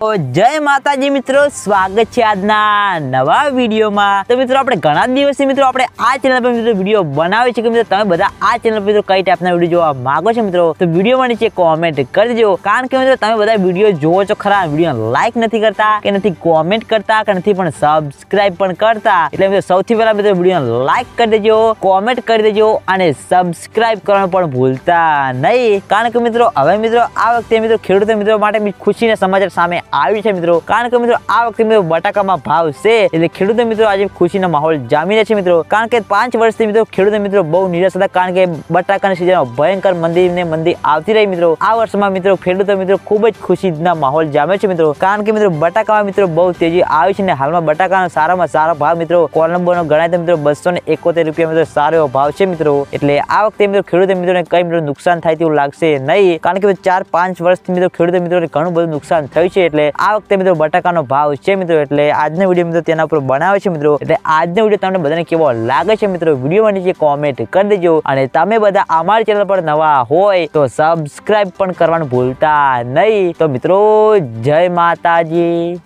जय माताजी मित्रों, स्वागत है આજના નવા વિડીયોમાં। તો મિત્રો આપણે ઘણા દિવસથી મિત્રો આપણે આ ચેનલ પર મિત્રો વિડીયો બનાવે છે કે મિત્રો તમે બધા આ ચેનલ પર મિત્રો કઈ ટાઈપના વિડીયો જોવા માંગો છો મિત્રો, તો વિડીયોમાં નીચે કોમેન્ટ કરી દેજો। કારણ કે મિત્રો તમે બધા વિડીયો જોવો છો ખરા, વિડીયો લાઈક નથી કરતા કે નથી કોમેન્ટ કરતા કે નથી પણ સબસ્ક્રાઇબ પણ કરતા, એટલે મિત્રો સૌથી પહેલા મિત્રો વિડીયો લાઈક કરી દેજો, કોમેન્ટ કરી દેજો અને સબસ્ક્રાઇબ કરવાનું પણ ભૂલતા નહીં। કારણ કે મિત્રો હવે મિત્રો આ વખતે મિત્રો ખેડૂતો મિત્રો માટે ખુશીના સમાચાર સામે આવી છે મિત્રો। કારણ કે મિત્રો આ વખતે મિત્રો બટાકામાં ભાવ છે, એટલે ખેડૂતો મિત્રો આજે ખુશીનો માહોલ જામી રહ્યા છે મિત્રો। કારણ કે 5 વર્ષથી મિત્રો ખેડૂતો મિત્રો બહુ નિરાશ હતા, કારણ કે બટાકાની સિઝનમાં ભયંકર મંદી આવતી રહી મિત્રો। આ વર્ષમાં મિત્રો ખેડૂતો મિત્રો ખૂબ જ ખુશીના માહોલ જામ્યો છે મિત્રો। કારણ કે મિત્રો બટાકામાં મિત્રો બહુ તેજી આવી છે ને હાલમાં બટાકાનો સારામાં સારો ભાવ મિત્રો કોલંબોનો ગણાય તો મિત્રો 271 રૂપિયા મિત્રો સારો એવો ભાવ છે મિત્રો। એટલે આ વખતે મિત્રો ખેડૂતો મિત્રોને કઈ મિત્રો નુકસાન થાય તેવું લાગશે નહીં, કારણ કે 4-5 વર્ષથી મિત્રો ખેડૂતો મિત્રોને ઘણું બધું નુકસાન થયું છે। એટલે આ વખતે મિત્રો બટાકાનો ભાવ છે મિત્રો, એટલે આજનો વિડીયો મિત્રો તેના ઉપર બનાવે છે મિત્રો। એટલે આજનો વિડીયો તમને બધાને કેવો લાગે છે મિત્રો, વિડીયોમાં નીચે કોમેન્ટ કરી દેજો। અને તમે બધા અમારી ચેનલ પર નવા હોય તો સબસ્ક્રાઇબ પણ કરવાનું ભૂલતા નહીં। તો મિત્રો જય માતાજી।